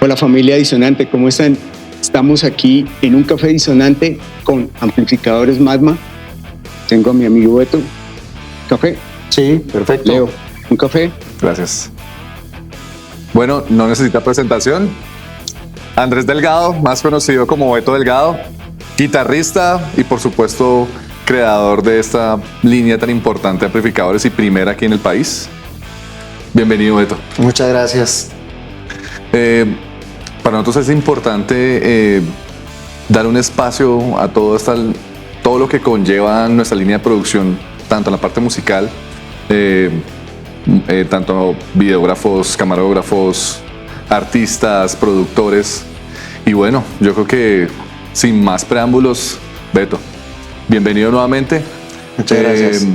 Hola familia Disonante, ¿cómo están? Estamos aquí en un café disonante con amplificadores Magma. Tengo a mi amigo Beto. ¿Café? Sí, perfecto. Leo, ¿un café? Gracias. Bueno, no necesita presentación. Andrés Delgado, más conocido como Beto Delgado, guitarrista y por supuesto creador de esta línea tan importante de amplificadores y primera aquí en el país. Bienvenido, Beto. Muchas gracias. Para nosotros es importante dar un espacio a todo lo que conlleva nuestra línea de producción, tanto en la parte musical, tanto videógrafos, camarógrafos, artistas, productores. Y bueno, yo creo que sin más preámbulos, Beto, bienvenido nuevamente. Muchas gracias.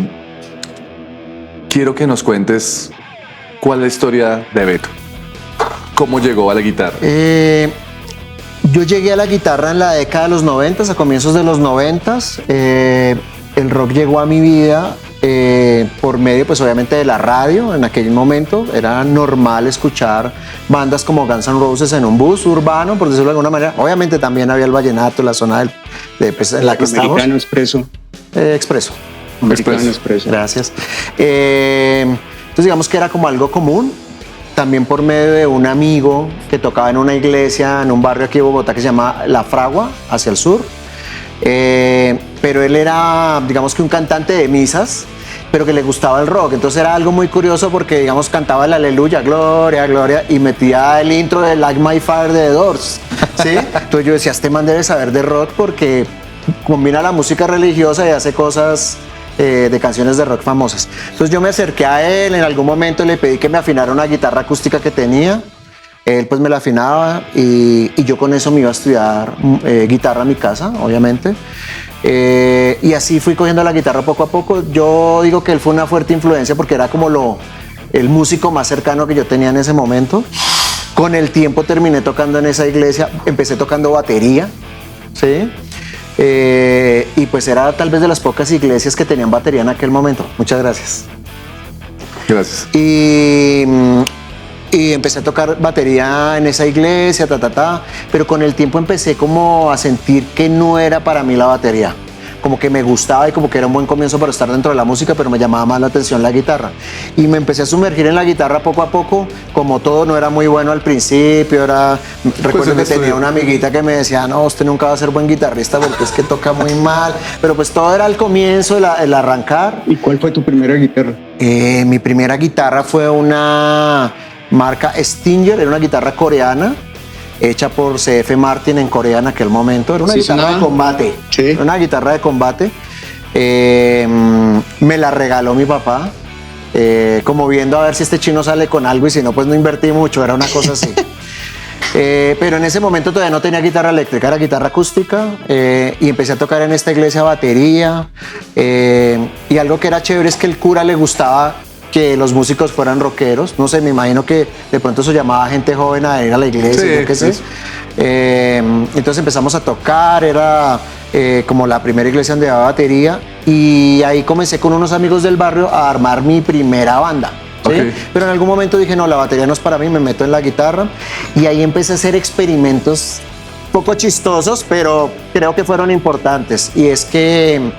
Quiero que nos cuentes cuál es la historia de Beto. ¿Cómo llegó a la guitarra? Yo llegué a la guitarra en la década de los 90, a comienzos de los 90. El rock llegó a mi vida por medio, pues obviamente, de la radio. En aquel momento era normal escuchar bandas como Guns N' Roses en un bus urbano, por decirlo de alguna manera. Obviamente también había el vallenato, la zona pues, en la que estamos. Americano Expreso. Expreso. Americano Expreso. Gracias. Entonces digamos que era como algo común. También por medio de un amigo que tocaba en una iglesia en un barrio aquí de Bogotá que se llama La Fragua, hacia el sur. Pero él era, digamos que un cantante de misas, pero que le gustaba el rock. Entonces era algo muy curioso porque, digamos, cantaba el Aleluya, Gloria, Gloria, y metía el intro de Like My Fire de The Doors, ¿sí? Entonces yo decía, este man debe saber de rock porque combina la música religiosa y hace cosas de canciones de rock famosas. Entonces yo me acerqué a él, en algún momento le pedí que me afinara una guitarra acústica que tenía. Él pues me la afinaba y yo con eso me iba a estudiar guitarra a mi casa, obviamente. Y así fui cogiendo la guitarra poco a poco. Yo digo que él fue una fuerte influencia porque era como el músico más cercano que yo tenía en ese momento. Con el tiempo terminé tocando en esa iglesia, empecé tocando batería, ¿sí? Y pues era tal vez de las pocas iglesias que tenían batería en aquel momento. Muchas gracias. Gracias. Y empecé a tocar batería en esa iglesia, pero con el tiempo empecé como a sentir que no era para mí la batería. Como que me gustaba y como que era un buen comienzo para estar dentro de la música, pero me llamaba más la atención la guitarra. Y me empecé a sumergir en la guitarra poco a poco, como todo no era muy bueno al principio. Recuerdo que tenía una amiguita que me decía, no, usted nunca va a ser buen guitarrista porque es que toca muy mal. Pero pues todo era al comienzo, el arrancar. ¿Y cuál fue tu primera guitarra? Mi primera guitarra fue una marca Stinger, era una guitarra coreana hecha por CF Martin en Corea en aquel momento. Era una guitarra de combate. Sí. Era una guitarra de combate. Me la regaló mi papá, como viendo a ver si este chino sale con algo y si no, pues no invertí mucho. Era una cosa así. Pero en ese momento todavía no tenía guitarra eléctrica, era guitarra acústica, y empecé a tocar en esta iglesia batería. Y algo que era chévere es que el cura le gustaba que los músicos fueran rockeros. No sé, me imagino que de pronto eso llamaba a gente joven a ir a la iglesia, sí, yo qué sé. Sí. Entonces empezamos a tocar, era como la primera iglesia donde daba batería, y ahí comencé con unos amigos del barrio a armar mi primera banda. ¿Sí? Okay. Pero en algún momento dije, no, la batería no es para mí, me meto en la guitarra, y ahí empecé a hacer experimentos poco chistosos, pero creo que fueron importantes. Y es que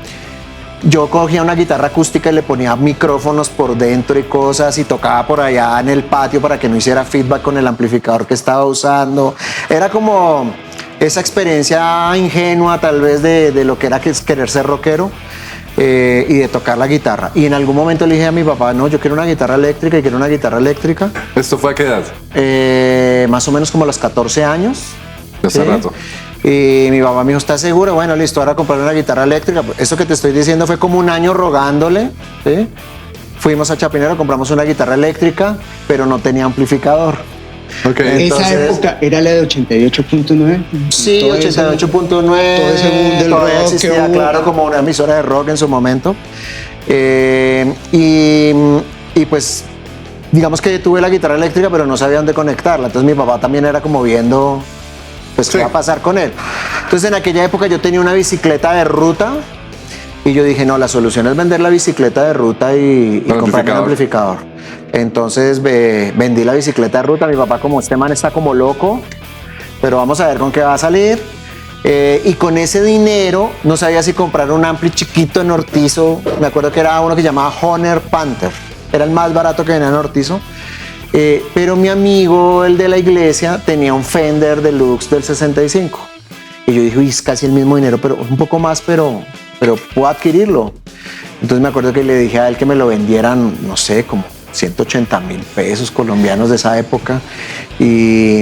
yo cogía una guitarra acústica y le ponía micrófonos por dentro y cosas, y tocaba por allá en el patio para que no hiciera feedback con el amplificador que estaba usando. Era como esa experiencia ingenua tal vez de lo que era querer ser rockero y de tocar la guitarra. Y en algún momento le dije a mi papá, no, yo quiero una guitarra eléctrica y quiero una guitarra eléctrica. ¿Esto fue a qué edad? Más o menos como a los 14 años. Hace rato. Y mi papá me dijo, ¿estás seguro? Bueno, listo, ahora comprar una guitarra eléctrica. Eso que te estoy diciendo fue como un año rogándole, ¿sí? Fuimos a Chapinero, compramos una guitarra eléctrica, pero no tenía amplificador. Okay. Esa época era la de 88.9. Sí, 88.9. Todo ese boom del todavía rock existía, que claro, como una emisora de rock en su momento. Y pues, digamos que tuve la guitarra eléctrica, pero no sabía dónde conectarla. Entonces mi papá también era como viendo, pues, qué va a pasar con él. Entonces en aquella época yo tenía una bicicleta de ruta y yo dije, no, la solución es vender la bicicleta de ruta y comprar un amplificador. Entonces vendí la bicicleta de ruta. Mi papá, como este man está como loco, pero vamos a ver con qué va a salir. Y con ese dinero no sabía si comprar un ampli chiquito en Ortizo. Me acuerdo que era uno que llamaba Honor Panther, era el más barato que venía en Ortizo. Pero mi amigo, el de la iglesia, tenía un Fender Deluxe del 65. Y yo dije, uy, es casi el mismo dinero, pero un poco más, pero puedo adquirirlo. Entonces me acuerdo que le dije a él que me lo vendieran, no sé, como 180,000 pesos colombianos de esa época. Y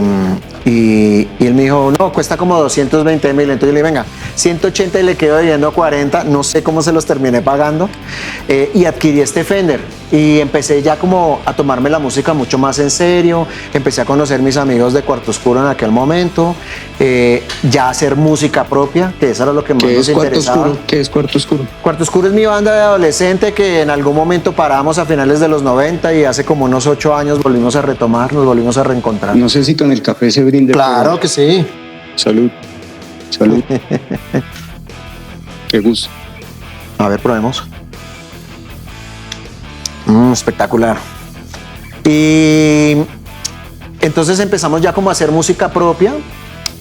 él me dijo, no, cuesta como 220,000. Entonces yo le dije, venga, 180 y le quedo debiendo 40. No sé cómo se los terminé pagando. Y adquirí este Fender. Y empecé ya como a tomarme la música mucho más en serio. Empecé a conocer mis amigos de Cuarto Oscuro en aquel momento. Ya hacer música propia, que eso era lo que más nos interesaba. ¿Qué es Cuarto Oscuro? Cuarto Oscuro es mi banda de adolescente que en algún momento paramos a finales de los 90 y hace como unos 8 años volvimos a retomar, nos volvimos a reencontrar. No sé si con el café se brinde. Claro que sí. Salud. Salud. Qué gusto. A ver, probemos. Espectacular. Y entonces empezamos ya como a hacer música propia.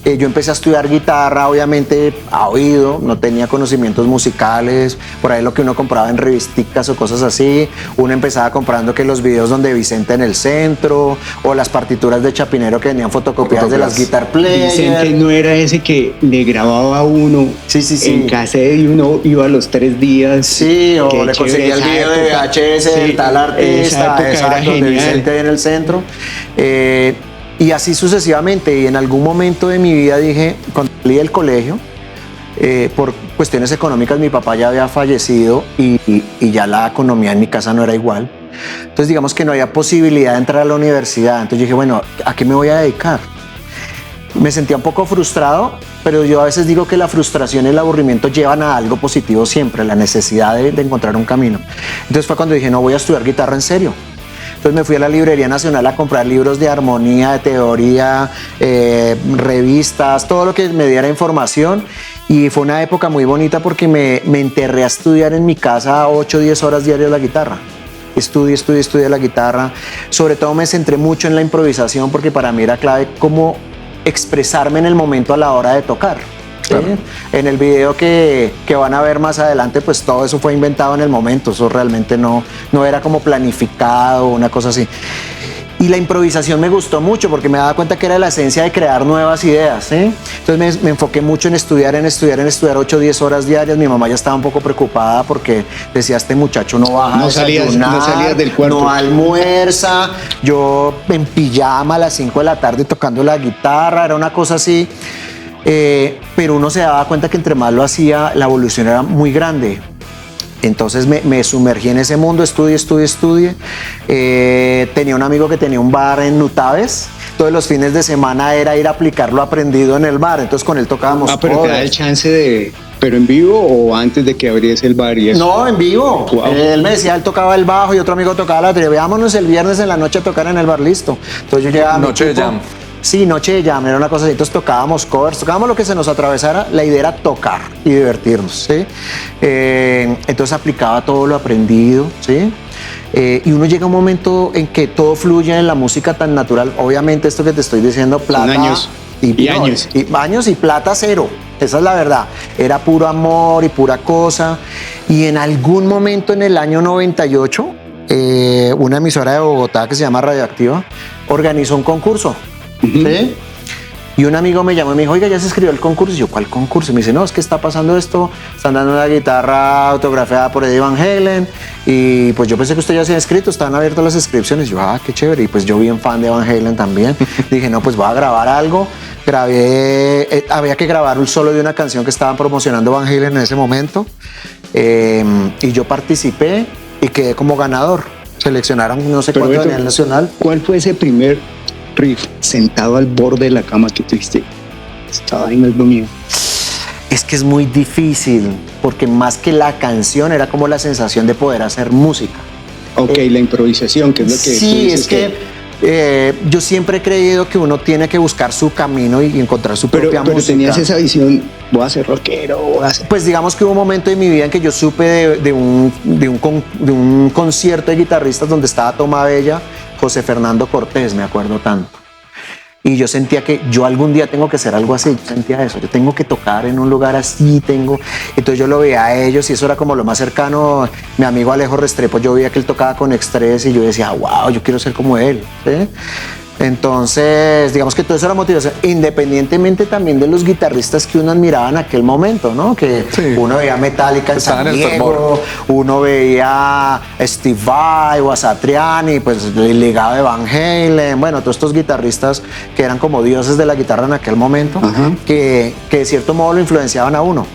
Yo empecé a estudiar guitarra, obviamente a oído, no tenía conocimientos musicales, por ahí lo que uno compraba en revisticas o cosas así. Uno empezaba comprando que los videos donde Vicente en el centro, o las partituras de Chapinero que venían fotocopiadas de las guitar players. Vicente no era ese que le grababa a uno en cassette y uno iba a los 3 días. Sí, o le conseguía el video de VHS de tal artista, exacto, de Vicente en el centro. Y así sucesivamente. Y en algún momento de mi vida dije, cuando salí del colegio, por cuestiones económicas mi papá ya había fallecido y ya la economía en mi casa no era igual. Entonces digamos que no había posibilidad de entrar a la universidad. Entonces dije, bueno, ¿a qué me voy a dedicar? Me sentía un poco frustrado, pero yo a veces digo que la frustración y el aburrimiento llevan a algo positivo siempre, la necesidad de encontrar un camino. Entonces fue cuando dije, no, voy a estudiar guitarra en serio. Entonces me fui a la Librería Nacional a comprar libros de armonía, de teoría, revistas, todo lo que me diera información. Y fue una época muy bonita porque me enterré a estudiar en mi casa 8 o 10 horas diarias la guitarra. Estudié la guitarra. Sobre todo me centré mucho en la improvisación porque para mí era clave cómo expresarme en el momento a la hora de tocar. Claro. En el video que van a ver más adelante, pues todo eso fue inventado en el momento, eso realmente no era como planificado, una cosa así. Y la improvisación me gustó mucho porque me daba cuenta que era la esencia de crear nuevas ideas, ¿sí? Entonces me enfoqué mucho en estudiar 8 o 10 horas diarias. Mi mamá ya estaba un poco preocupada porque decía, este muchacho no baja a desayunar, no salías del cuarto, no almuerza. Yo en pijama a las 5 de la tarde tocando la guitarra, era una cosa así. Pero uno se daba cuenta que entre más lo hacía, la evolución era muy grande. Entonces me sumergí en ese mundo, estudié. Tenía un amigo que tenía un bar en Nutaves. Todos los fines de semana era ir a aplicar lo aprendido en el bar. Entonces con él tocábamos. Pero te da el chance de... ¿Pero en vivo o antes de que abriese el bar y eso? No, en vivo. Wow. Él me decía, él tocaba el bajo y otro amigo tocaba la batería. Veámonos el viernes en la noche a tocar en el bar, listo. Entonces yo llegaba a Noche de jam. Sí, noche de jam, era una cosa así. Entonces tocábamos covers, tocábamos lo que se nos atravesara. La idea era tocar y divertirnos, ¿sí? Entonces aplicaba todo lo aprendido, ¿sí? Y uno llega a un momento en que todo fluye en la música tan natural. Obviamente esto que te estoy diciendo, plata... Son años. Años y plata cero. Esa es la verdad. Era puro amor y pura cosa. Y en algún momento en el año 98, una emisora de Bogotá que se llama Radioactiva organizó un concurso. ¿Sí? Y un amigo me llamó y me dijo, oiga, ya se inscribió el concurso. Y yo, ¿cuál concurso? Y me dice, no, es que está pasando esto, están dando una guitarra autografiada por Eddie Van Halen. Y pues yo pensé que usted ya se había inscrito, estaban abiertas las inscripciones. Y yo, qué chévere. Y pues yo bien fan de Van Halen también. Dije, no, pues voy a grabar algo. Había que grabar un solo de una canción que estaban promocionando Van Halen en ese momento. Y yo participé y quedé como ganador. Seleccionaron no sé cuánto a nivel nacional. ¿Cuál fue ese primer riff sentado al borde de la cama que tuviste? Estaba en el domingo. Es que es muy difícil, porque más que la canción era como la sensación de poder hacer música. Ok, la improvisación, que es lo que sí, tú dices. Es que yo siempre he creído que uno tiene que buscar su camino y encontrar su propia música. Pero tenías esa visión, voy a ser rockero, voy a ser... Pues digamos que hubo un momento en mi vida en que yo supe de un concierto de guitarristas donde estaba Toma Bella, José Fernando Cortés, me acuerdo tanto. y yo sentía que yo algún día tengo que hacer algo así, yo sentía eso, yo tengo que tocar en un lugar así, entonces yo lo veía a ellos y eso era como lo más cercano. Mi amigo Alejo Restrepo, yo veía que él tocaba con Extrés y yo decía, wow, yo quiero ser como él, ¿sí? Entonces, digamos que todo eso era motivación, independientemente también de los guitarristas que uno admiraba en aquel momento, ¿no? Que sí, uno veía Metallica en San Diego, uno veía Steve Vai o a Satriani, pues el legado de Van Halen, bueno, todos estos guitarristas que eran como dioses de la guitarra en aquel momento, que de cierto modo lo influenciaban a uno.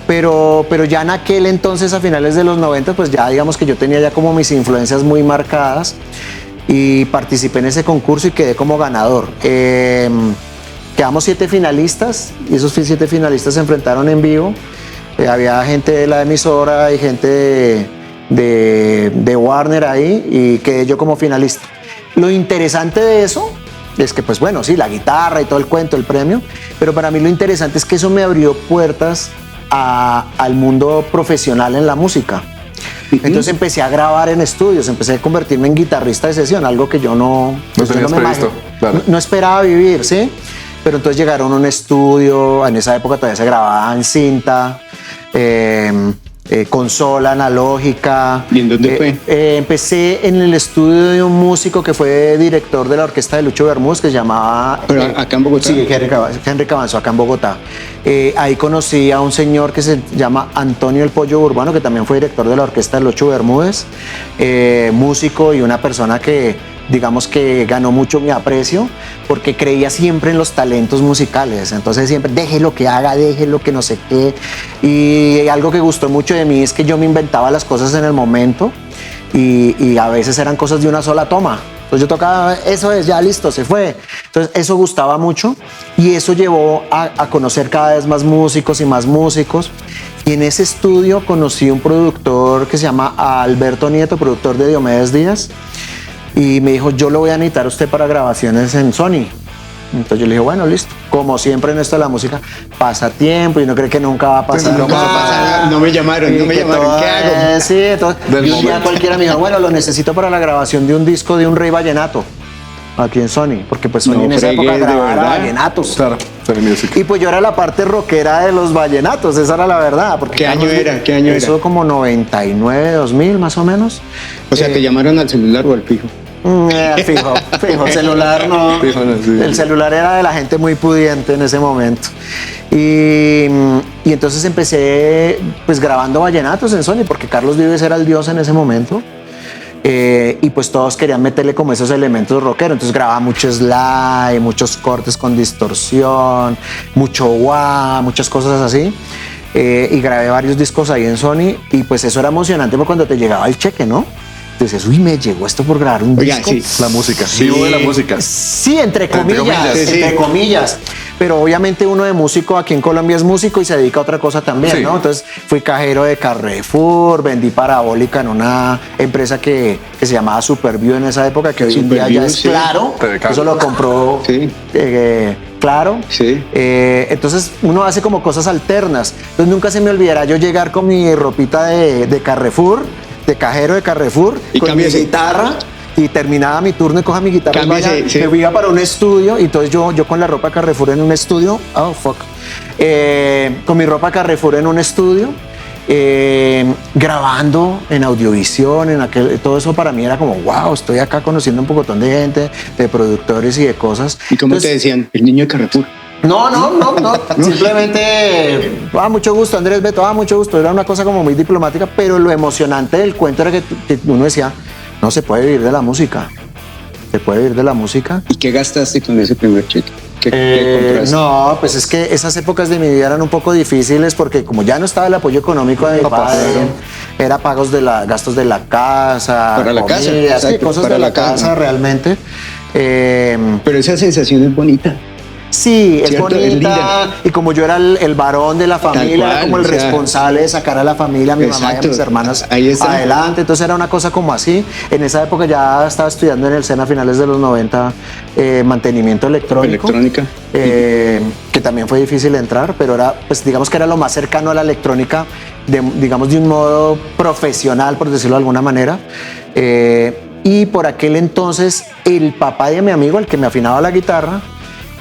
Pero ya en aquel entonces, a finales de los 90, pues ya digamos que yo tenía ya como mis influencias muy marcadas y participé en ese concurso y quedé como ganador. Quedamos 7 finalistas y esos 7 finalistas se enfrentaron en vivo. Había gente de la emisora y gente de Warner ahí y quedé yo como finalista. Lo interesante de eso es que, pues bueno, sí, la guitarra y todo el cuento, el premio, pero para mí lo interesante es que eso me abrió puertas al mundo profesional en la música. Entonces empecé a grabar en estudios, empecé a convertirme en guitarrista de sesión, algo que yo no esperaba vivir, ¿sí? Pero entonces llegaron a un estudio, en esa época todavía se grababa en cinta, consola analógica. ¿Y en dónde fue? Empecé en el estudio de un músico que fue director de la orquesta de Lucho Bermúdez, que se llamaba... ¿Pero acá en Bogotá? Sí, Henry Cabanzo, acá en Bogotá. Ahí conocí a un señor que se llama Antonio El Pollo Urbano, que también fue director de la orquesta de Lucho Bermúdez, músico y una persona que, digamos que ganó mucho mi aprecio, porque creía siempre en los talentos musicales. Entonces siempre, deje lo que haga, deje lo que no sé qué. Y algo que gustó mucho de mí es que yo me inventaba las cosas en el momento y a veces eran cosas de una sola toma. Entonces yo tocaba, eso es, ya listo, se fue. Entonces eso gustaba mucho y eso llevó a conocer cada vez más músicos y más músicos. Y en ese estudio conocí un productor que se llama Alberto Nieto, productor de Diomedes Díaz. Y me dijo, yo lo voy a necesitar a usted para grabaciones en Sony. Entonces yo le dije, bueno, listo. Como siempre en esto de la música, pasa tiempo y no cree que nunca va a pasar. No me llamaron, ¿qué hago? Sí, entonces y un día cualquiera me dijo, bueno, lo necesito para la grabación de un disco de un rey vallenato aquí en Sony, porque pues Sony en esa época grababa vallenatos. Claro, y pues yo era la parte rockera de los vallenatos, esa era la verdad. Porque ¿Qué año era? Eso como 99, 2000 más o menos. O sea, ¿te llamaron al celular o al fijo? Fijo, el celular no. El celular era de la gente muy pudiente en ese momento. Y entonces empecé pues grabando vallenatos en Sony, porque Carlos Vives era el dios en ese momento. Y pues todos querían meterle como esos elementos rockeros, entonces grababa mucho slide, muchos cortes con distorsión, mucho wah, muchas cosas así. Y grabé varios discos ahí en Sony y pues eso era emocionante porque cuando te llegaba el cheque, ¿no? Entonces, uy, me llegó esto por grabar un disco. Sí. La música, vivo de la música. Sí, entre comillas. Pero obviamente uno de músico aquí en Colombia es músico y se dedica a otra cosa también, ¿no? Entonces fui cajero de Carrefour, vendí parabólica en una empresa que se llamaba Superview en esa época, que hoy en día ya es Claro. Eso lo compró Claro. Sí. Entonces uno hace como cosas alternas. Entonces nunca se me olvidará yo llegar con mi ropita de Carrefour, de cajero de Carrefour, y con mi guitarra, y terminaba mi turno y coja mi guitarra, me iba para un estudio, y entonces yo con la ropa Carrefour en un estudio, con mi ropa Carrefour en un estudio, grabando en audiovisión, todo eso para mí era como, wow, estoy acá conociendo un pocotón de gente, de productores y de cosas. ¿Y cómo te decían? El niño de Carrefour. No. Simplemente, mucho gusto, Andrés Beto, mucho gusto. Era una cosa como muy diplomática, pero lo emocionante del cuento era que uno decía, no se puede vivir de la música. Se puede vivir de la música. ¿Y qué gastaste con ese primer cheque? ¿Qué compraste? No, pues es que esas épocas de mi vida eran un poco difíciles porque como ya no estaba el apoyo económico de mi padre, era pagos de gastos de la casa, para la casa, exacto, cosas para de la casa realmente. Pero esa sensación es bonita. Sí, es bonita, y como yo era el varón de la familia, era como el responsable de sacar a la familia, a mi mamá y a mis hermanas adelante, entonces era una cosa como así. En esa época ya estaba estudiando en el SENA a finales de los 90, mantenimiento electrónica, que también fue difícil entrar, pero era, pues digamos que era lo más cercano a la electrónica, digamos de un modo profesional, por decirlo de alguna manera. Y por aquel entonces el papá de mi amigo, el que me afinaba la guitarra,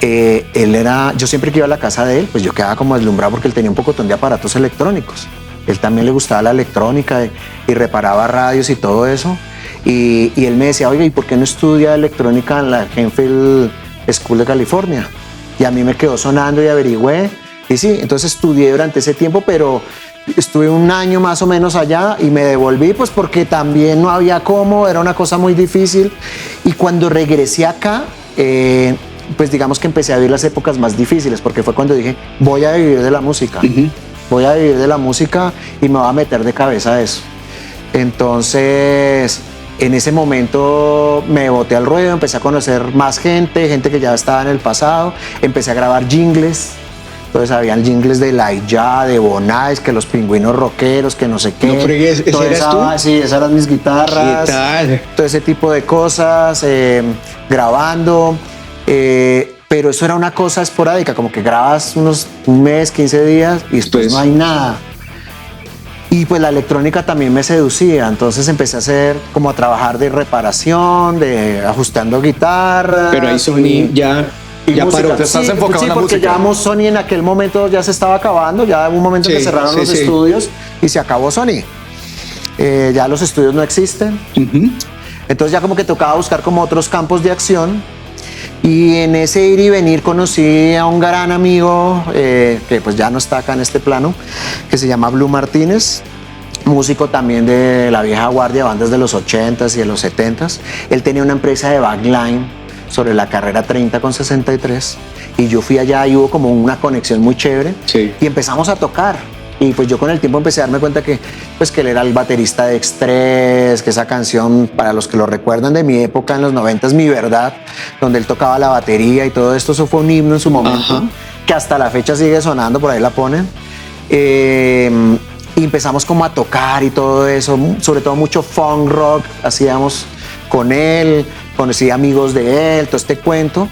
yo siempre que iba a la casa de él, pues yo quedaba como deslumbrado porque él tenía un pocotón de aparatos electrónicos. Él también le gustaba la electrónica y reparaba radios y todo eso. Y él me decía, oiga, ¿y por qué no estudia electrónica en la Enfield School de California? Y a mí me quedó sonando y averigüé. Y sí, entonces estudié durante ese tiempo, pero estuve un año más o menos allá y me devolví pues porque también no había cómo, era una cosa muy difícil. Y cuando regresé acá, pues digamos que empecé a vivir las épocas más difíciles, porque fue cuando dije, voy a vivir de la música. Voy a vivir de la música y me voy a meter de cabeza a eso. Entonces, en ese momento me boté al ruedo, empecé a conocer más gente que ya estaba en el pasado, empecé a grabar jingles. Entonces habían jingles de La Ya, de Bonais, que los Pingüinos Rockeros, que no sé qué. No fregues, ¿ese eras tú? Sí, esas eran mis guitarras. ¿Qué tal? Todo ese tipo de cosas, grabando. Pero eso era una cosa esporádica, como que grabas un mes, 15 días y después Pues, no hay nada. Y pues la electrónica también me seducía, entonces empecé a trabajar de reparación, de ajustando guitarras. Pero ahí Sony ya música. paró. Te estás enfocado en la porque música. ya Sony en aquel momento ya se estaba acabando, ya hubo un momento en que Sí, cerraron sí, los sí. estudios y se acabó Sony. Ya los estudios no existen. Entonces ya como que tocaba buscar como otros campos de acción. Y en ese ir y venir conocí a un gran amigo que pues ya no está acá en este plano, que se llama Blue Martínez, músico también de la vieja guardia, bandas de los 80s y de los 70s. Él tenía una empresa de backline sobre la carrera 30 con 63 y yo fui allá y hubo como una conexión muy chévere. Sí. Y empezamos a tocar. Y pues yo con el tiempo empecé a darme cuenta que él era el baterista de X3, que esa canción, para los que lo recuerdan de mi época en los 90s, Mi Verdad, donde él tocaba la batería y todo esto, eso fue un himno en su momento, Ajá. que hasta la fecha sigue sonando, por ahí la ponen. Y empezamos como a tocar y todo eso, sobre todo mucho funk rock hacíamos con él, conocí amigos de él, todo este cuento.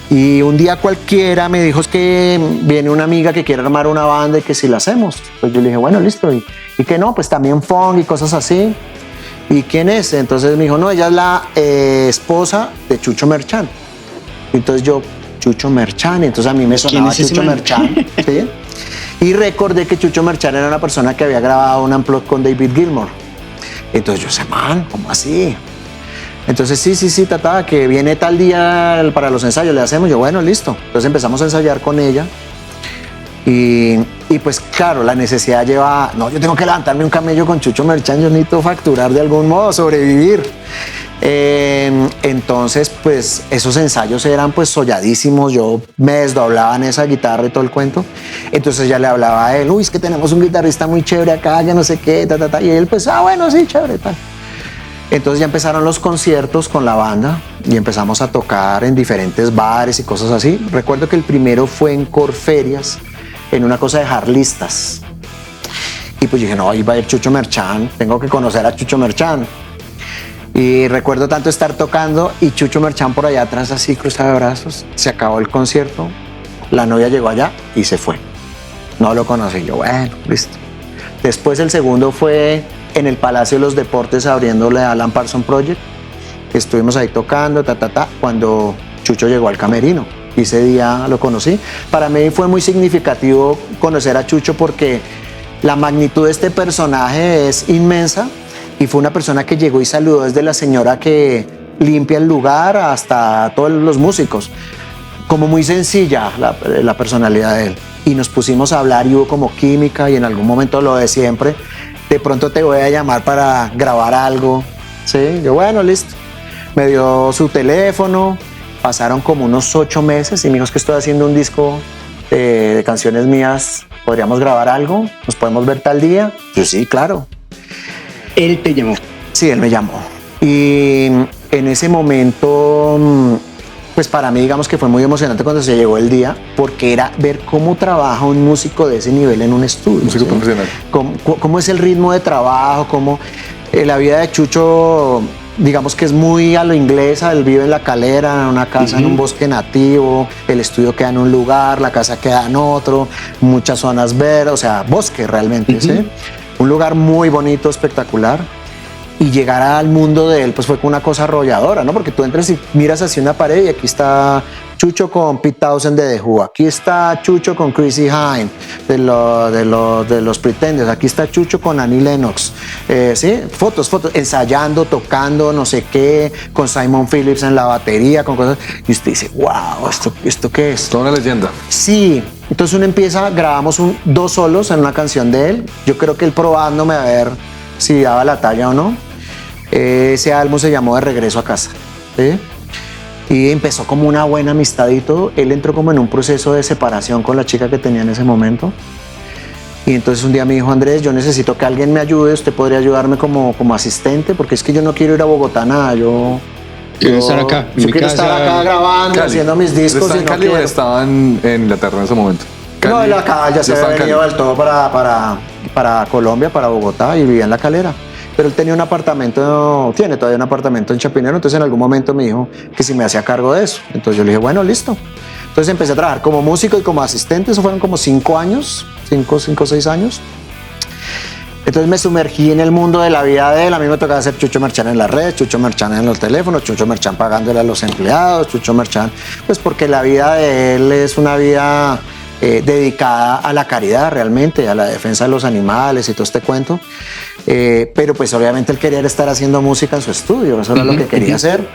Y un día cualquiera me dijo, es que viene una amiga que quiere armar una banda y que si la hacemos. Pues yo le dije, bueno, listo. Y que no, pues también funk y cosas así. ¿Y quién es? Entonces me dijo, no, ella es la esposa de Chucho Merchán. Entonces yo, Chucho Merchán, entonces a mí me sonaba es ese Chucho man? Merchán. ¿Sí? Y recordé que Chucho Merchán era una persona que había grabado un unplugged con David Gilmour. Entonces yo, ese man, ¿cómo así? Entonces sí, tata, que viene tal día para los ensayos, le hacemos. Yo, bueno, listo. Entonces empezamos a ensayar con ella. Y pues claro, la necesidad lleva, no, yo tengo que levantarme un camello con Chucho Merchán, yo necesito facturar de algún modo, sobrevivir. Entonces, pues esos ensayos eran pues solladísimos, yo me desdoblaba en esa guitarra y todo el cuento. Entonces ya le hablaba a él, uy, es que tenemos un guitarrista muy chévere acá, que no sé qué, y él pues, bueno, sí, chévere, tal. Entonces ya empezaron los conciertos con la banda y empezamos a tocar en diferentes bares y cosas así. Recuerdo que el primero fue en Corferias, en una cosa de jarlistas. Y pues dije, no, ahí va a ir Chucho Merchán, tengo que conocer a Chucho Merchán. Y recuerdo tanto estar tocando y Chucho Merchán por allá atrás así cruzado de brazos. Se acabó el concierto, la novia llegó allá y se fue. No lo conocí, yo, bueno, listo. Después el segundo fue en el Palacio de los Deportes abriéndole a Alan Parsons Project. Estuvimos ahí tocando, cuando Chucho llegó al camerino. Y ese día lo conocí. Para mí fue muy significativo conocer a Chucho porque la magnitud de este personaje es inmensa y fue una persona que llegó y saludó desde la señora que limpia el lugar hasta todos los músicos. Como muy sencilla la personalidad de él. Y nos pusimos a hablar y hubo como química y en algún momento lo de siempre. De pronto te voy a llamar para grabar algo. Sí, yo bueno, listo. Me dio su teléfono, pasaron como unos 8 meses y me dijo, es que estoy haciendo un disco de canciones mías, ¿podríamos grabar algo? ¿Nos podemos ver tal día? Yo sí, claro. Él te llamó. Sí, él me llamó. Y en ese momento, pues para mí digamos que fue muy emocionante cuando se llegó el día, porque era ver cómo trabaja un músico de ese nivel en un estudio. Músico ¿sí? profesional. Cómo es el ritmo de trabajo, cómo la vida de Chucho, digamos que es muy a lo inglesa. Él vive en La Calera, en una casa en un bosque nativo, el estudio queda en un lugar, la casa queda en otro, muchas zonas verdes, o sea, bosque realmente, ¿sí? Un lugar muy bonito, espectacular. y llegar al mundo de él pues fue una cosa arrolladora, ¿no? Porque tú entras y miras hacia una pared y aquí está Chucho con Pete Townshend de The Who, aquí está Chucho con Chrissy Hynde de los Pretenders, aquí está Chucho con Annie Lennox, ¿sí? Fotos, ensayando, tocando, no sé qué, con Simon Phillips en la batería, con cosas, y usted dice, wow, ¿esto qué es? Toda una leyenda. Sí, entonces uno empieza, grabamos 2 solos en una canción de él, yo creo que él probándome a ver si daba la talla o no. Ese álbum se llamó De Regreso a Casa, ¿sí? Y empezó como una buena amistad y todo. Él entró como en un proceso de separación con la chica que tenía en ese momento. Y entonces un día me dijo, Andrés, yo necesito que alguien me ayude, usted podría ayudarme como asistente, porque es que yo no quiero ir a Bogotá, nada, yo quiero estar acá, yo quiero estar acá grabando, Cali. haciendo mis discos. ¿Estaba en Cali o estaba en Inglaterra en ese momento? No, Cali. él acá ya se había venido del todo para Colombia, para Bogotá, y vivía en La Calera. Pero él tenía un apartamento, tiene todavía un apartamento en Chapinero, entonces en algún momento me dijo que si me hacía cargo de eso. Entonces yo le dije, bueno, listo. Entonces empecé a trabajar como músico y como asistente, eso fueron como 5 años, 5 o 6 años. Entonces me sumergí en el mundo de la vida de él. A mí me tocaba hacer Chucho Merchán en la red, Chucho Merchán en los teléfonos, Chucho Merchán pagándole a los empleados, Chucho Merchán, pues porque la vida de él es una vida dedicada a la caridad realmente, a la defensa de los animales y todo este cuento. Pero pues obviamente él quería estar haciendo música en su estudio, eso era lo que quería hacer.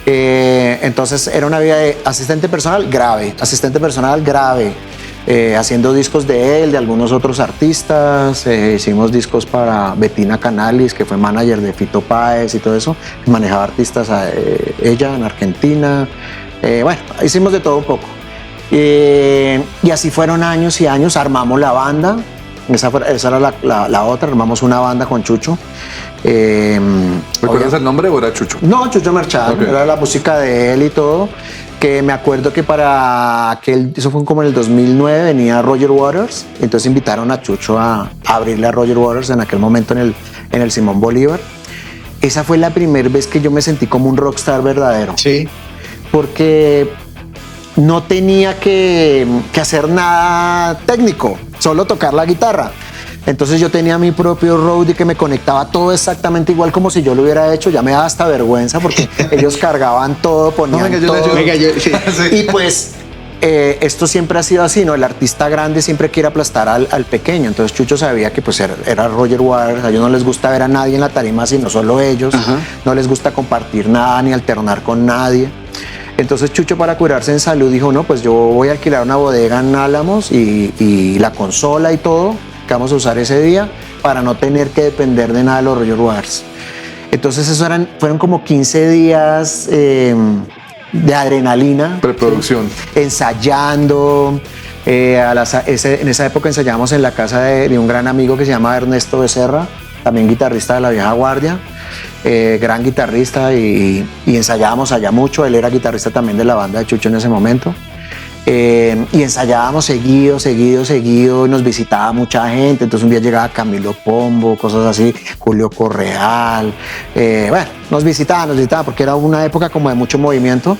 Entonces era una vida de asistente personal grave, haciendo discos de él, de algunos otros artistas. Hicimos discos para Bettina Canalis, que fue manager de Fito Páez y todo eso, que manejaba artistas ella en Argentina. Bueno, hicimos de todo un poco. Y así fueron años y años. Armamos la banda, esa era la otra, armamos una banda con Chucho. ¿Recuerdas el nombre o era Chucho? No, Chucho Merchán, okay. Era la música de él y todo. Que me acuerdo que eso fue como en el 2009, venía Roger Waters, entonces invitaron a Chucho a abrirle a Roger Waters en aquel momento en el Simón Bolívar. Esa fue la primera vez que yo me sentí como un rockstar verdadero. Sí. Porque no tenía que hacer nada técnico, solo tocar la guitarra. Entonces yo tenía mi propio roadie que me conectaba todo exactamente igual como si yo lo hubiera hecho. Ya me daba hasta vergüenza porque ellos cargaban todo, ponían todo. Sí. Y pues esto siempre ha sido así, ¿no? El artista grande siempre quiere aplastar al pequeño. Entonces Chucho sabía que pues era Roger Waters. A ellos no les gusta ver a nadie en la tarima, sino solo ellos. Ajá. No les gusta compartir nada ni alternar con nadie. Entonces Chucho, para curarse en salud, dijo, no, pues yo voy a alquilar una bodega en Álamos y la consola y todo que vamos a usar ese día para no tener que depender de nada de los Roger Waters. Entonces fueron como 15 días de adrenalina. Preproducción. ¿Sí? Ensayando. En esa época ensayábamos en la casa de un gran amigo que se llama Ernesto Becerra, también guitarrista de la vieja guardia. Gran guitarrista y ensayábamos allá mucho. Él era guitarrista también de la banda de Chucho en ese momento. Y ensayábamos seguido, nos visitaba mucha gente. Entonces un día llegaba Camilo Pombo, cosas así, Julio Correal. Bueno, nos visitaban porque era una época como de mucho movimiento.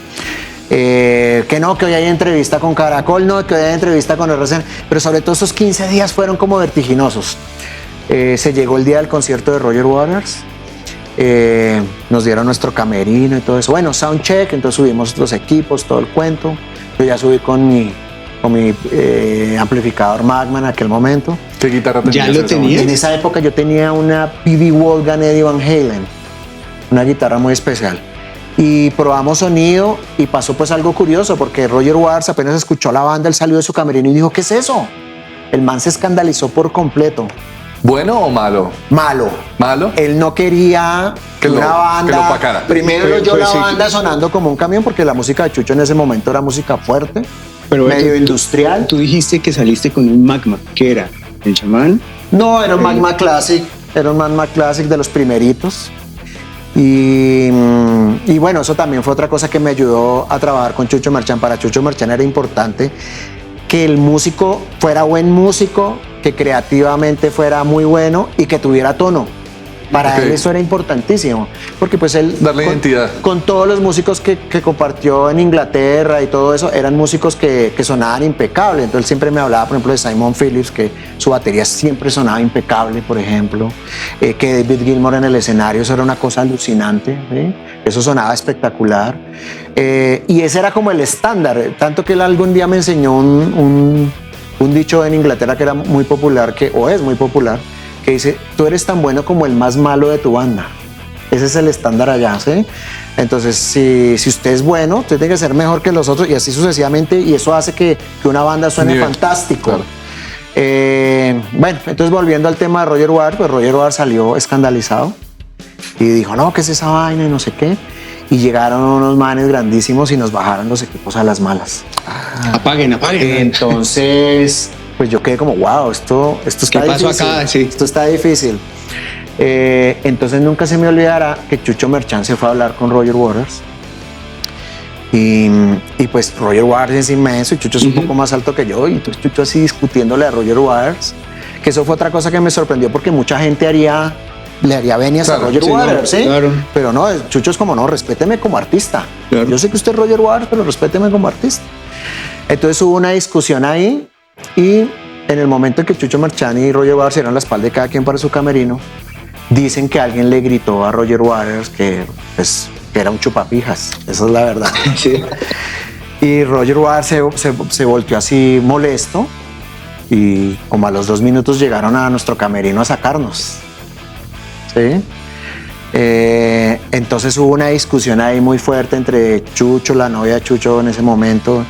Que hoy hay entrevista con Caracol, que hoy hay entrevista con RCN, pero sobre todo esos 15 días fueron como vertiginosos. Se llegó el día del concierto de Roger Waters. Nos dieron nuestro camerino y todo eso. Bueno, soundcheck, entonces subimos los equipos, todo el cuento. Yo ya subí con mi amplificador Magma en aquel momento. ¿Qué guitarra tenías? ¿Ya lo tenías? En esa época yo tenía una PV Wolfgang Eddie Van Halen, una guitarra muy especial. Y probamos sonido y pasó pues algo curioso, porque Roger Waters apenas escuchó la banda, él salió de su camerino y dijo, ¿qué es eso? El man se escandalizó por completo. ¿Bueno o malo? Malo. ¿Malo? Él no quería que una banda... Que lo opacara. Primero oyó la banda sonando como un camión, porque la música de Chucho en ese momento era música fuerte, pero medio industrial. Tú dijiste que saliste con un Magma. ¿Qué era? ¿El chamán? No, era un Magma Classic. Era un Magma Classic de los primeritos. Y bueno, eso también fue otra cosa que me ayudó a trabajar con Chucho Merchán. Para Chucho Merchán era importante que el músico fuera buen músico, que creativamente fuera muy bueno y que tuviera tono. Para Ok. él eso era importantísimo, porque pues él Darle identidad. con todos los músicos que compartió en Inglaterra y todo eso, eran músicos que sonaban impecable. Entonces él siempre me hablaba, por ejemplo, de Simon Phillips, que su batería siempre sonaba impecable, por ejemplo, que David Gilmour en el escenario, eso era una cosa alucinante, ¿sí? Eso sonaba espectacular. Y ese era como el estándar, tanto que él algún día me enseñó un dicho en Inglaterra que era muy popular, o es muy popular, que dice, tú eres tan bueno como el más malo de tu banda. Ese es el estándar allá, ¿sí? Entonces, si usted es bueno, usted tiene que ser mejor que los otros y así sucesivamente, y eso hace que una banda suene Nivel. fantástico. Claro. Bueno, entonces volviendo al tema de Roger Waters, pues Roger Waters salió escandalizado y dijo, no, ¿qué es esa vaina? Y no sé qué. Y llegaron unos manes grandísimos y nos bajaron los equipos a las malas. Apaguen. Entonces, pues yo quedé como, wow, esto está ¿Qué pasó difícil. acá? Sí. Esto está difícil. Entonces nunca se me olvidará que Chucho Merchán se fue a hablar con Roger Waters. Y pues Roger Waters es inmenso y Chucho es un poco más alto que yo. Y entonces Chucho así discutiéndole a Roger Waters, que eso fue otra cosa que me sorprendió porque mucha gente le haría venias Claro, a Roger sí, Waters, no, ¿sí? claro. Pero no, Chucho es como, no, respéteme como artista. Claro. Yo sé que usted es Roger Waters, pero respéteme como artista. Entonces hubo una discusión ahí y en el momento en que Chucho Merchán y Roger Waters se dieron la espalda de cada quien para su camerino, dicen que alguien le gritó a Roger Waters que era un chupapijas. Esa es la verdad. Sí. Y Roger Waters se volteó así molesto y como a los 2 minutos llegaron a nuestro camerino a sacarnos. ¿Sí? Entonces hubo una discusión ahí muy fuerte entre Chucho, la novia de Chucho en ese momento,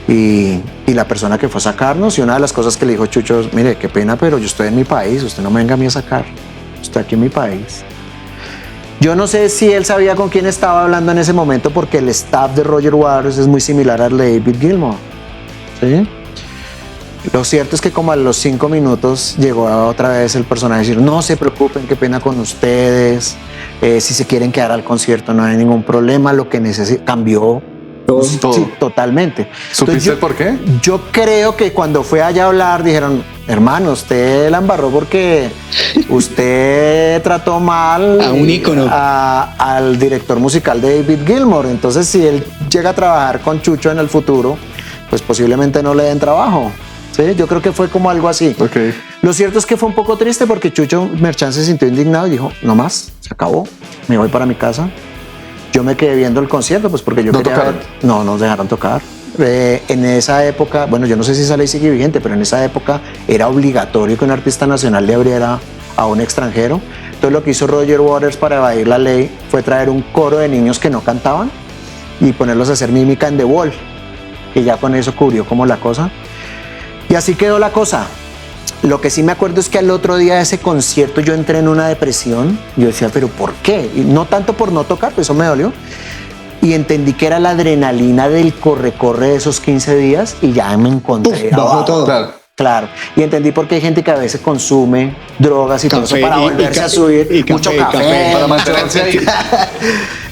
y la persona que fue a sacarnos. Y una de las cosas que le dijo Chucho, mire, qué pena, pero yo estoy en mi país, usted no me venga a mí a sacar, estoy aquí en mi país. Yo no sé si él sabía con quién estaba hablando en ese momento, porque el staff de Roger Waters es muy similar al de David Gilmour, ¿sí? Lo cierto es que como a los 5 minutos llegó otra vez el personaje a decir, no se preocupen, qué pena con ustedes, si se quieren quedar al concierto no hay ningún problema, lo que cambió Todo. sí, totalmente. ¿Supiste Entonces, por qué? yo creo que cuando fue allá a hablar dijeron, hermano, usted la embarró porque usted trató mal A un ícono. al director musical de David Gilmour. Entonces, si él llega a trabajar con Chucho en el futuro, pues posiblemente no le den trabajo. ¿Sí? Yo creo que fue como algo así. Ok. Lo cierto es que fue un poco triste porque Chucho Merchán se sintió indignado y dijo, no más, se acabó, me voy para mi casa. Yo me quedé viendo el concierto, pues porque yo ¿No quería tocaron? ver. No, nos dejaron tocar. En esa época, bueno, yo no sé si esa ley sigue vigente, pero en esa época era obligatorio que un artista nacional le abriera a un extranjero. Entonces lo que hizo Roger Waters para evadir la ley fue traer un coro de niños que no cantaban y ponerlos a hacer mímica en The Wall, que ya con eso cubrió como la cosa. Y así quedó la cosa. Lo que sí me acuerdo es que al otro día de ese concierto yo entré en una depresión. Yo decía, ¿pero por qué? Y no tanto por no tocar, pues eso me dolió. Y entendí que era la adrenalina del corre-corre de esos 15 días y ya me encontré. Bajó abajo. todo. Claro. Claro. Y entendí por qué hay gente que a veces consume drogas y todo eso Café para y volverse ca- a subir. y Mucho café, café. Para mantenerse ahí.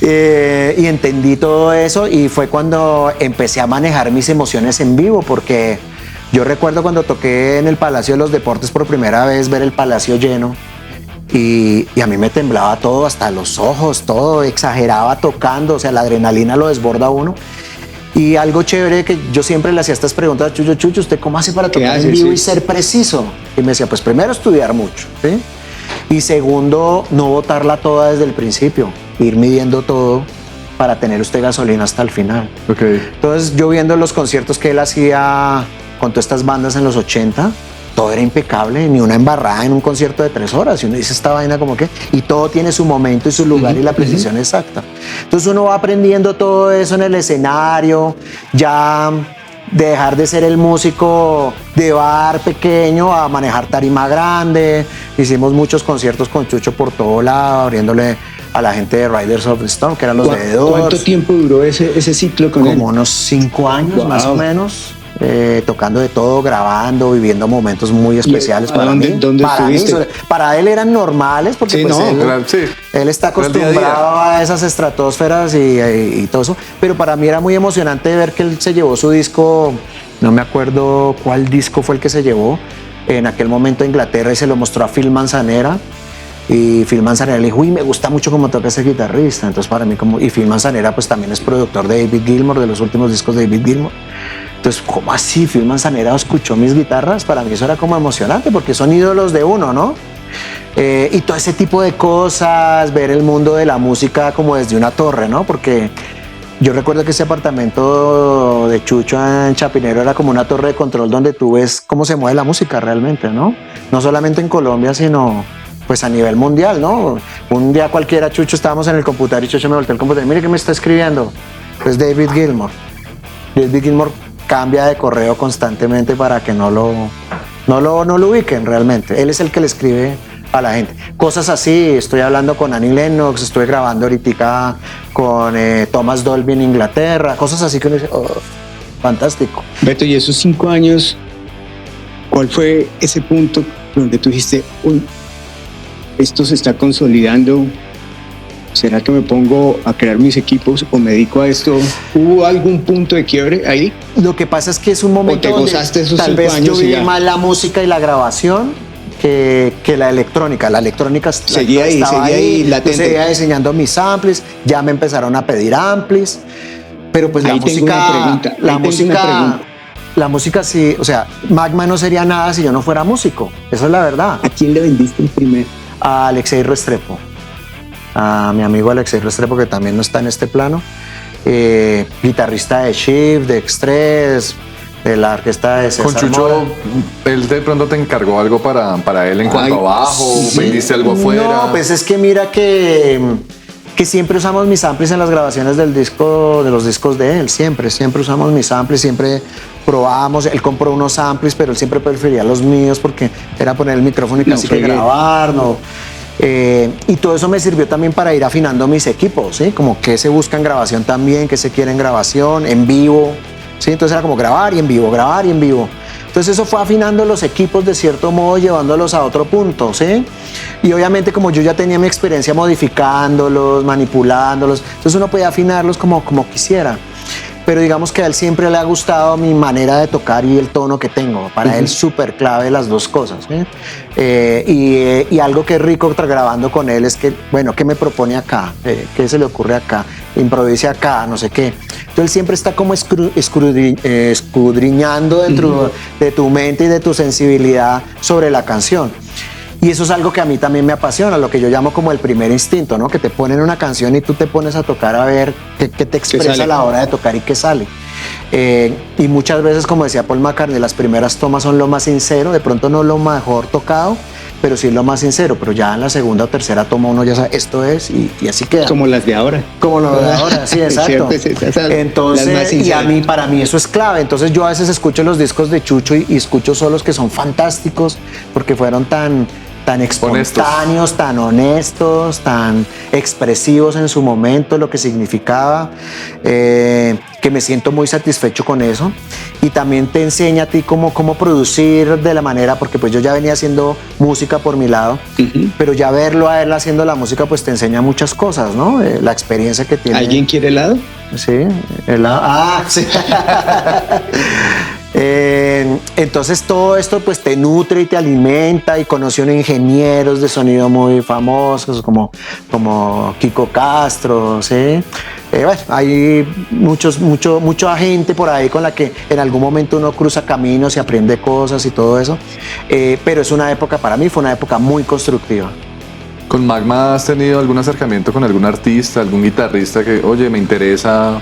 Y entendí todo eso y fue cuando empecé a manejar mis emociones en vivo, porque yo recuerdo cuando toqué en el Palacio de los Deportes por primera vez, ver el Palacio lleno y a mí me temblaba todo, hasta los ojos, todo, exageraba tocando, o sea, la adrenalina lo desborda a uno. Y algo chévere que yo siempre le hacía estas preguntas a Chucho, Chucho, ¿usted cómo hace para ¿Qué tocar hace? en vivo Sí. y ser preciso? Y me decía, pues primero estudiar mucho, ¿sí? Y segundo, no botarla toda desde el principio, ir midiendo todo para tener usted gasolina hasta el final. Ok. Entonces yo viendo los conciertos que él hacía con todas estas bandas en los 80, todo era impecable, ni una embarrada en un concierto de 3 horas. Y uno dice esta vaina como que, y todo tiene su momento y su lugar y la precisión exacta. Entonces uno va aprendiendo todo eso en el escenario, ya de dejar de ser el músico de bar pequeño a manejar tarima grande. Hicimos muchos conciertos con Chucho por todo lado, abriéndole a la gente de Riders of the Storm, que eran los de The Doors. ¿Cuánto tiempo duró ese ciclo con él? Como unos 5 años Wow. más o menos, tocando de todo, grabando, viviendo momentos muy especiales a para dónde- mí. dónde para mí, estuviste? para él eran normales porque Sí, pues no, Claro, sí. él está Era el día a día. acostumbrado a esas estratosferas y todo eso, pero para mí era muy emocionante ver que él se llevó su disco, no me acuerdo cuál disco fue el que se llevó en aquel momento a Inglaterra y se lo mostró a Phil Manzanera. Y Phil Manzanera le dijo, uy, me gusta mucho cómo toca ese guitarrista. Entonces para mí y Phil Manzanera pues también es productor de David Gilmour, de los últimos discos de David Gilmour. Entonces, ¿cómo así? Phil Manzanera escuchó mis guitarras. Para mí eso era como emocionante porque son ídolos de uno, ¿no? Y todo ese tipo de cosas, ver el mundo de la música como desde una torre, ¿no? Porque yo recuerdo que ese apartamento de Chucho en Chapinero era como una torre de control donde tú ves cómo se mueve la música realmente, ¿no? No solamente en Colombia, sino pues a nivel mundial, ¿no? Un día cualquiera, Chucho, estábamos en el computador y Chucho me volteó el computador. Mire que me está escribiendo. Es David Gilmour. David Gilmour cambia de correo constantemente para que no lo ubiquen realmente. Él es el que le escribe a la gente. Cosas así, estoy hablando con Annie Lennox, estoy grabando ahorita con Thomas Dolby en Inglaterra, cosas así que uno dice, oh, fantástico. Beto, y esos 5 años, ¿cuál fue ese punto donde tú dijiste, uy, esto se está consolidando? ¿Será que me pongo a crear mis equipos o me dedico a esto? ¿Hubo algún punto de quiebre ahí? Lo que pasa es que es un momento ¿O te gozaste esos tal 5 vez años yo y vi ya? más la música y la grabación que la electrónica. La electrónica Seguía ahí, estaba seguía ahí latente. Yo seguía diseñando mis amplis, ya me empezaron a pedir amplis, pero pues Ahí tengo una pregunta, la música sí, o sea, Magma no sería nada si yo no fuera músico, esa es la verdad. ¿A quién le vendiste el primer? A Alexei Restrepo, a mi amigo Alexei Restrepo, que también no está en este plano, guitarrista de Shift, de X3, de la orquesta de César Con Chucho, Mora. él de pronto te encargó algo para él en cuanto a bajo, sí. vendiste algo afuera. No, pues es que mira que siempre usamos mis amplis en las grabaciones del disco, de los discos de él, siempre usamos mis amplis, siempre probábamos. Él compró unos amplis, pero él siempre prefería los míos porque era poner el micrófono y casi que grabar, ¿no? Y todo eso me sirvió también para ir afinando mis equipos, ¿sí? Como que se busca en grabación también, que se quiere en grabación, en vivo, ¿sí? Entonces era como grabar y en vivo, grabar y en vivo. Entonces eso fue afinando los equipos de cierto modo, llevándolos a otro punto, ¿sí? Y obviamente como yo ya tenía mi experiencia modificándolos, manipulándolos, entonces uno podía afinarlos como quisiera. Pero digamos que a él siempre le ha gustado mi manera de tocar y el tono que tengo. Para él súper clave las dos cosas, ¿sí? Y algo que es rico grabando con él es que, bueno, ¿qué me propone acá? ¿Qué se le ocurre acá? Improvise acá, no sé qué. Entonces él siempre está como escudriñando dentro de tu mente y de tu sensibilidad sobre la canción. Y eso es algo que a mí también me apasiona, lo que yo llamo como el primer instinto, ¿no? Que te ponen una canción y tú te pones a tocar a ver qué te expresa a la hora de tocar y qué sale. Y muchas veces, como decía Paul McCartney, las primeras tomas son lo más sincero, de pronto no lo mejor tocado, pero sí lo más sincero, pero ya en la segunda o tercera toma uno ya sabe, esto es, y así queda. Como las de ahora. Como lo de ahora, sí, exacto. Entonces, para mí eso es clave. Entonces yo a veces escucho los discos de Chucho y escucho solos que son fantásticos porque fueron tan espontáneos, tan honestos, tan expresivos en su momento, lo que significaba, que me siento muy satisfecho con eso. Y también te enseña a ti cómo producir de la manera, porque pues yo ya venía haciendo música por mi lado, pero ya verlo a él haciendo la música pues te enseña muchas cosas, ¿no? La experiencia que tiene. ¿Alguien quiere helado? Sí, helado. Ah, sí. Entonces todo esto pues te nutre y te alimenta, y conocí a unos ingenieros de sonido muy famosos como Kiko Castro, ¿sí? Bueno, hay mucha gente por ahí con la que en algún momento uno cruza caminos y aprende cosas y todo eso, pero es una época, para mí fue una época muy constructiva. ¿Con Magma has tenido algún acercamiento con algún artista, algún guitarrista que, oye, me interesa?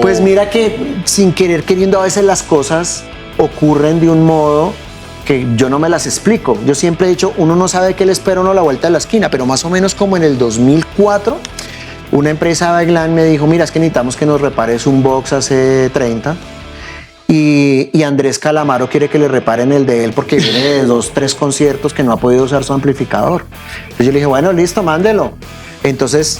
Pues mira que sin querer queriendo a veces las cosas ocurren de un modo que yo no me las explico. Yo siempre he dicho, uno no sabe qué le espera uno a la vuelta de la esquina, pero más o menos como en el 2004, una empresa de Glam me dijo, mira, es que necesitamos que nos repares un Vox AC30 y Andrés Calamaro quiere que le reparen el de él porque viene de 2-3 conciertos que no ha podido usar su amplificador. Entonces yo le dije, bueno, listo, mándelo. Entonces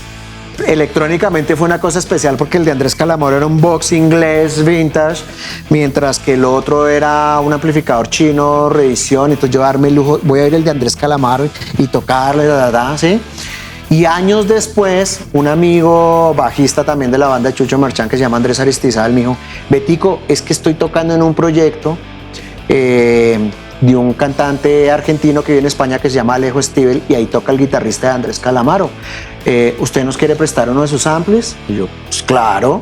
electrónicamente fue una cosa especial porque el de Andrés Calamaro era un Vox inglés vintage, mientras que el otro era un amplificador chino reedición. Entonces yo darme el lujo, voy a ir el de Andrés Calamaro y tocarle, ¿sí? Y años después, un amigo bajista también de la banda de Chucho Marchán, que se llama Andrés Aristizábal, me dijo, Betico, es que estoy tocando en un proyecto de un cantante argentino que vive en España que se llama Alejo Stivel, y ahí toca el guitarrista de Andrés Calamaro. ¿Usted nos quiere prestar uno de sus amplis? Y yo, pues claro.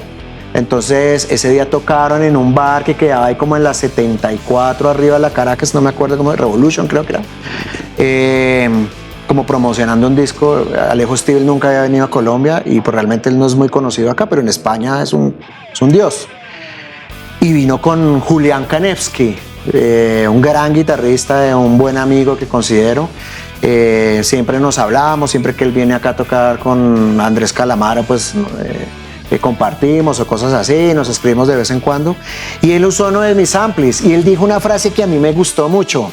Entonces ese día tocaron en un bar que quedaba ahí como en la 74 arriba de la Caracas, no me acuerdo cómo, Revolution creo que era, como promocionando un disco. Alejo Stivel nunca había venido a Colombia y pues realmente él no es muy conocido acá, pero en España es un dios. Y vino con Julián Kanevsky, un gran guitarrista, un buen amigo que considero. Siempre nos hablamos, siempre que él viene acá a tocar con Andrés Calamaro, pues compartimos o cosas así, nos escribimos de vez en cuando. Y él usó uno de mis amplis y él dijo una frase que a mí me gustó mucho.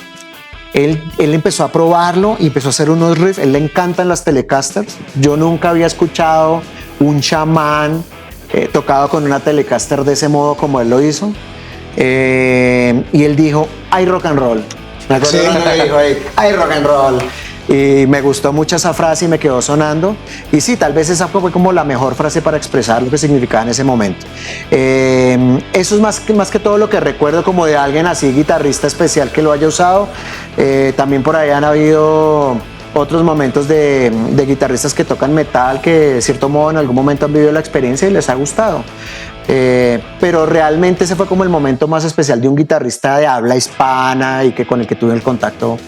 Él empezó a probarlo y empezó a hacer unos riffs. Él le encantan las Telecasters. Yo nunca había escuchado un chamán tocado con una Telecaster de ese modo como él lo hizo. Y él dijo, hay rock and roll. Me acuerdo cuando me dijo, hay rock and roll. Y me gustó mucho esa frase y me quedó sonando. Y sí, tal vez esa fue como la mejor frase para expresar lo que significaba en ese momento. Eso es más que todo lo que recuerdo como de alguien así, guitarrista especial que lo haya usado. También por ahí han habido otros momentos de guitarristas que tocan metal que de cierto modo en algún momento han vivido la experiencia y les ha gustado. Pero realmente ese fue como el momento más especial de un guitarrista de habla hispana y que con el que tuve el contacto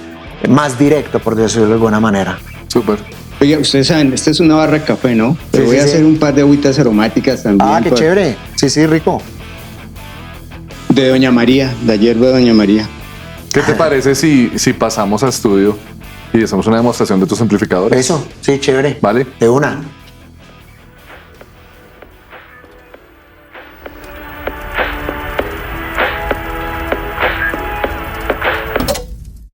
más directo, por decirlo de alguna manera. Súper. Oiga, ustedes saben, esta es una barra de café, ¿no? Pero voy a hacer un par de agüitas aromáticas también. Ah, qué chévere. Sí, rico. De Doña María, de hierba de Doña María. ¿Qué te parece si pasamos a estudio y hacemos una demostración de tus amplificadores? Eso, sí, chévere. Vale. De una.